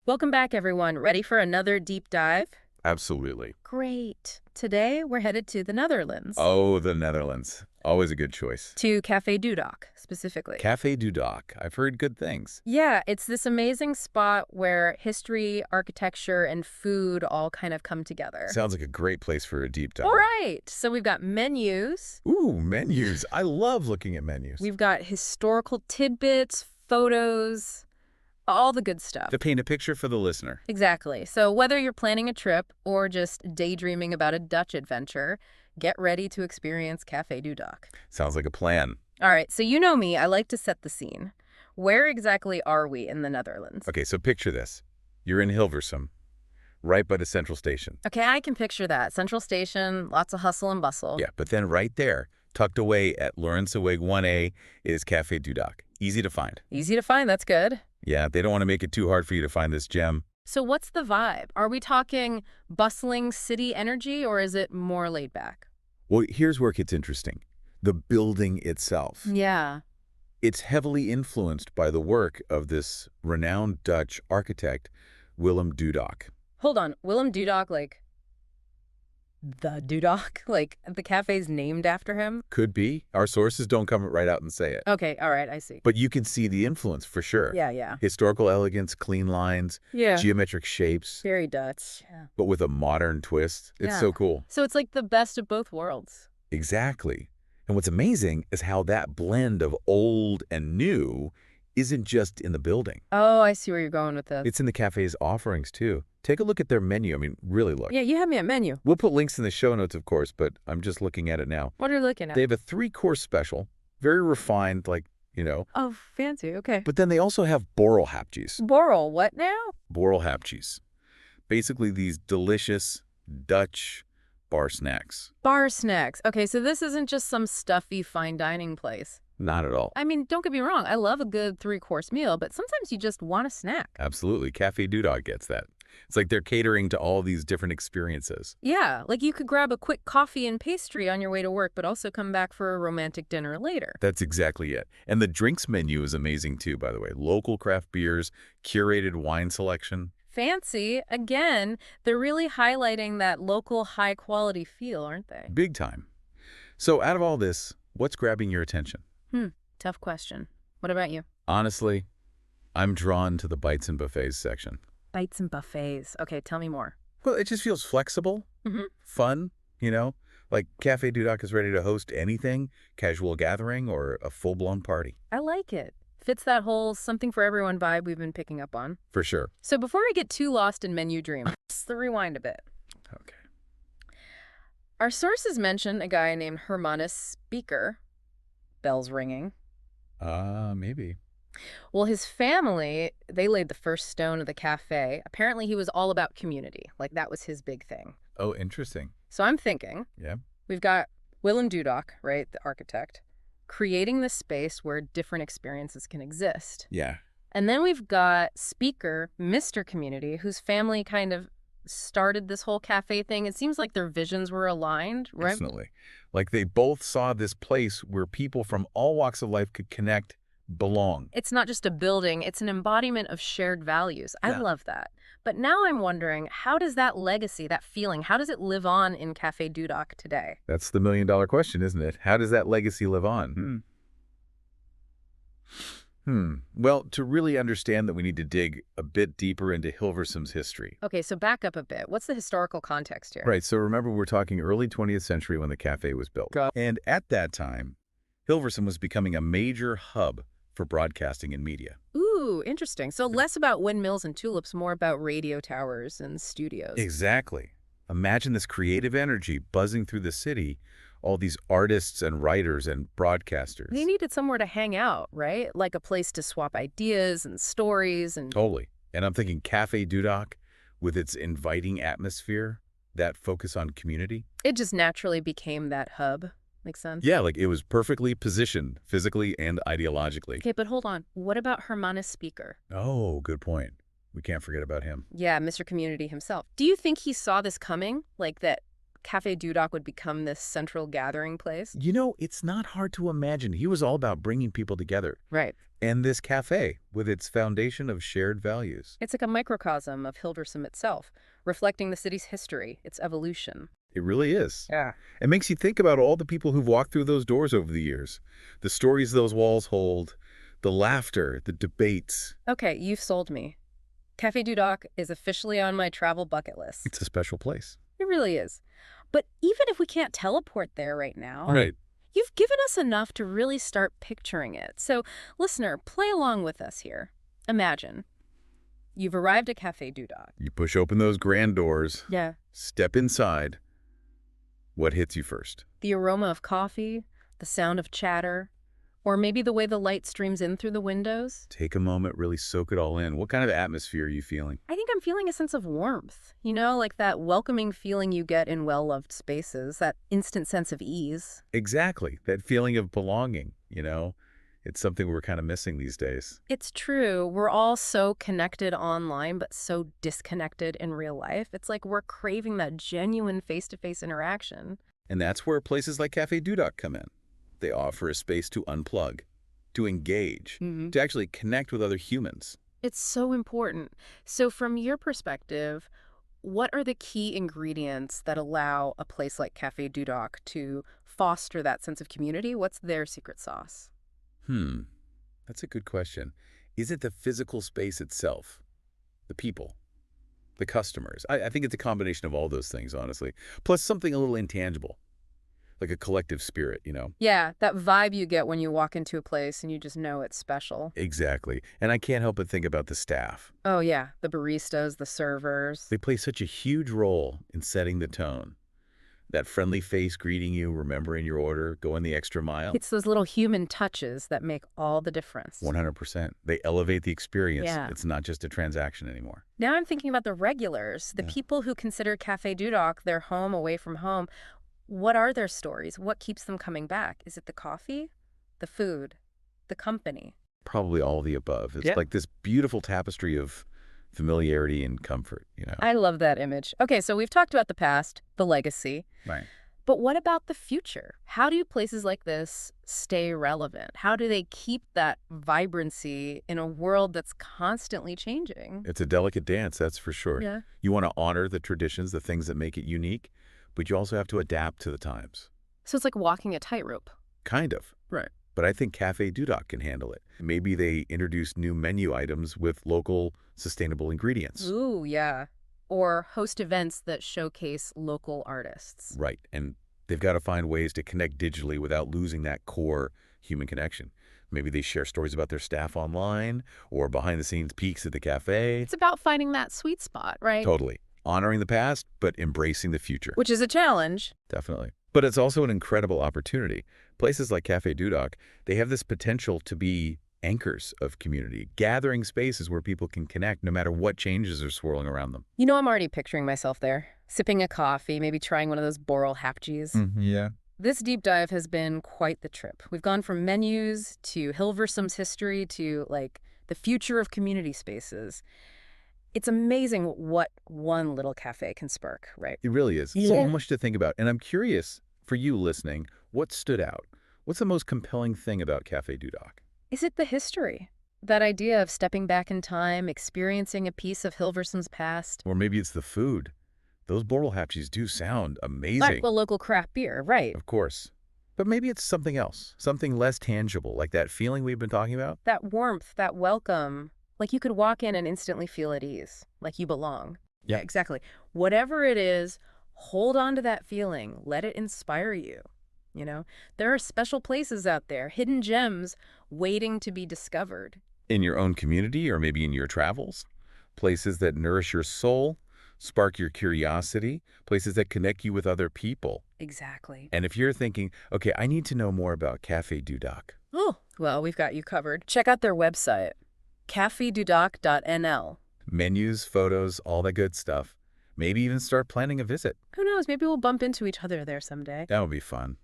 Welcome back, everyone. Ready for another deep dive? Absolutely. Great. Today, we're headed to the Netherlands. Oh, the Netherlands. Always a good choice. To Café Dudok, specifically. Café Dudok. I've heard good things. Yeah, it's this amazing spot where history, architecture, and food all kind of come together. Sounds like a great place for a deep dive. All right. So we've got menus. Ooh, menus. I love looking at menus. We've got historical tidbits, photos, all the good stuff. To paint a picture for the listener. Exactly. So whether you're planning a trip or just daydreaming about a Dutch adventure, get ready to experience Café Dudok. Sounds like a plan. All right, so you know me, I like to set the scene. Where exactly are we in the Netherlands? Okay, so picture this. You're in Hilversum, right by the central station. Okay, I can picture that. Central station, lots of hustle and bustle. Yeah, but then right there, tucked away at Lorenseweg 1A, is Café Dudok. Easy to find. Easy to find, that's good. Yeah, they don't want to make it too hard for you to find this gem. So what's the vibe? Are we talking bustling city energy, or is it more laid back? Well, here's where it gets interesting. The building itself. Yeah. It's heavily influenced by the work of this renowned Dutch architect, Willem Dudok. Hold on, Willem Dudok, like the Dudok? Like the cafe's named after him? Could be. Our sources don't come right out and say it. Okay, all right, I see. But you can see the influence for sure. Yeah. Historical elegance, clean lines, Yeah. geometric shapes, Very Dutch. Yeah. but with a modern twist. It's Yeah. so cool. So it's like the best of both worlds. Exactly. And what's amazing is how that blend of old and new isn't just in the building. Oh, I see where you're going with this. It's in the cafe's offerings, too. Take a look at their menu. I mean, really look. Yeah, you have me at menu. We'll put links in the show notes, of course, but I'm just looking at it now. What are you looking at? They have a 3-course special, very refined, like, Oh, fancy. Okay. But then they also have borrelhapjes. Boral, what now? Borrelhapjes. Basically these delicious Dutch bar snacks. Bar snacks. Okay, so this isn't just some stuffy fine dining place. Not at all. I mean, don't get me wrong. I love a good 3-course meal, but sometimes you just want a snack. Absolutely. Café Dudok gets that. It's like they're catering to all these different experiences. Yeah, like you could grab a quick coffee and pastry on your way to work, but also come back for a romantic dinner later. That's exactly it. And the drinks menu is amazing too, by the way. Local craft beers, curated wine selection. Fancy. Again, they're really highlighting that local high-quality feel, aren't they? Big time. So out of all this, what's grabbing your attention? Tough question. What about you? Honestly, I'm drawn to the bites and buffets section. Bites and buffets. Okay, tell me more. Well, it just feels flexible, Mm-hmm. fun, like Café Dudok is ready to host anything, casual gathering or a full-blown party. I like it. Fits that whole something for everyone vibe we've been picking up on. For sure. So before we get too lost in menu dreams, let's rewind a bit. Okay. Our sources mention a guy named Hermanus Speaker. Bells ringing. Maybe. Well, his family, they laid the first stone of the cafe. Apparently he was all about community. Like that was his big thing. Oh, interesting. So I'm thinking, Yeah. we've got Willem Dudok, right, the architect, creating this space where different experiences can exist. Yeah. And then we've got Speaker, Mr. Community, whose family kind of started this whole cafe thing. It seems like their visions were aligned, right? Definitely. Like they both saw this place where people from all walks of life could connect, belong. It's not just a building, it's an embodiment of shared values. I Yeah. love that. But now I'm wondering, how does that legacy, that feeling, how does it live on in Café Dudok today? That's the million-dollar question, isn't it? How does that legacy live on? Well, to really understand that, we need to dig a bit deeper into Hilversum's history. Okay, so back up a bit. What's the historical context here? Right, so remember we're talking early 20th century when the cafe was built. And at that time, Hilversum was becoming a major hub for broadcasting and media. Ooh, interesting. So less about windmills and tulips, more about radio towers and studios. Exactly. Imagine this creative energy buzzing through the city, all these artists and writers and broadcasters. They needed somewhere to hang out, right? Like a place to swap ideas and stories and... Totally. And I'm thinking Café Dudok, with its inviting atmosphere, that focus on community. It just naturally became that hub. Makes sense? Yeah, like it was perfectly positioned physically and ideologically. Okay, but hold on. What about Hermanus Speaker? Oh, good point. We can't forget about him. Yeah, Mr. Community himself. Do you think he saw this coming? Like that Café Dudok would become this central gathering place? You know, it's not hard to imagine. He was all about bringing people together. Right. And this cafe, with its foundation of shared values. It's like a microcosm of Hilversum itself, reflecting the city's history, its evolution. It really is. Yeah. It makes you think about all the people who've walked through those doors over the years, the stories those walls hold, the laughter, the debates. Okay, you've sold me. Café Dudok is officially on my travel bucket list. It's a special place. It really is. But even if we can't teleport there right now, Right. you've given us enough to really start picturing it. So, listener, play along with us here. Imagine you've arrived at Café Dudok. You push open those grand doors, Yeah. step inside. What hits you first? The aroma of coffee, the sound of chatter, or maybe the way the light streams in through the windows. Take a moment, really soak it all in. What kind of atmosphere are you feeling? I think I'm feeling a sense of warmth, like that welcoming feeling you get in well-loved spaces, that instant sense of ease. Exactly. That feeling of belonging, It's something we're kind of missing these days. It's true. We're all so connected online, but so disconnected in real life. It's like we're craving that genuine face-to-face interaction. And that's where places like Café Dudok come in. They offer a space to unplug, to engage, to actually connect with other humans. It's so important. So from your perspective, what are the key ingredients that allow a place like Café Dudok to foster that sense of community? What's their secret sauce? That's a good question. Is it the physical space itself? The people? The customers? I think it's a combination of all those things, honestly. Plus something a little intangible, like a collective spirit, Yeah, that vibe you get when you walk into a place and you just know it's special. Exactly. And I can't help but think about the staff. Oh, yeah, the baristas, the servers. They play such a huge role in setting the tone. That friendly face greeting you, remembering your order, going the extra mile. It's those little human touches that make all the difference. 100%. They elevate the experience. Yeah. It's not just a transaction anymore. Now I'm thinking about the regulars, the people who consider Café Dudok their home away from home. What are their stories? What keeps them coming back? Is it the coffee, the food, the company? Probably all of the above. It's like this beautiful tapestry of familiarity and comfort, I love that image. Okay, so we've talked about the past, the legacy. Right. But what about the future? How do places like this stay relevant? How do they keep that vibrancy in a world that's constantly changing? It's a delicate dance, that's for sure. Yeah. You want to honor the traditions, the things that make it unique, but you also have to adapt to the times. So it's like walking a tightrope. Kind of. Right. But I think Café Dudok can handle it. Maybe they introduce new menu items with local, sustainable ingredients. Ooh, yeah. Or host events that showcase local artists. Right. And they've got to find ways to connect digitally without losing that core human connection. Maybe they share stories about their staff online or behind-the-scenes peeks at the cafe. It's about finding that sweet spot, right? Totally. Honoring the past, but embracing the future. Which is a challenge. Definitely. But it's also an incredible opportunity. Places like Café Dudok, they have this potential to be anchors of community, gathering spaces where people can connect no matter what changes are swirling around them. I'm already picturing myself there, sipping a coffee, maybe trying one of those boral hapjis. Yeah. This deep dive has been quite the trip. We've gone from menus to Hilversum's history to, the future of community spaces. It's amazing what one little cafe can spark, right? It really is. Yeah. So much to think about. And I'm curious, for you listening, what stood out? What's the most compelling thing about Café Dudok? Is it the history? That idea of stepping back in time, experiencing a piece of Hilversum's past. Or maybe it's the food. Those boral hapjis do sound amazing. Like the local craft beer, right? Of course. But maybe it's something else, something less tangible, like that feeling we've been talking about. That warmth, that welcome. Like you could walk in and instantly feel at ease, like you belong. Yeah. Exactly. Whatever it is, hold on to that feeling. Let it inspire you. There are special places out there, hidden gems waiting to be discovered. In your own community or maybe in your travels. Places that nourish your soul, spark your curiosity, places that connect you with other people. Exactly. And if you're thinking, okay, I need to know more about Café Dudok. Oh, well, we've got you covered. Check out their website, cafedudok.nl. Menus, photos, all that good stuff. Maybe even start planning a visit. Who knows? Maybe we'll bump into each other there someday. That would be fun.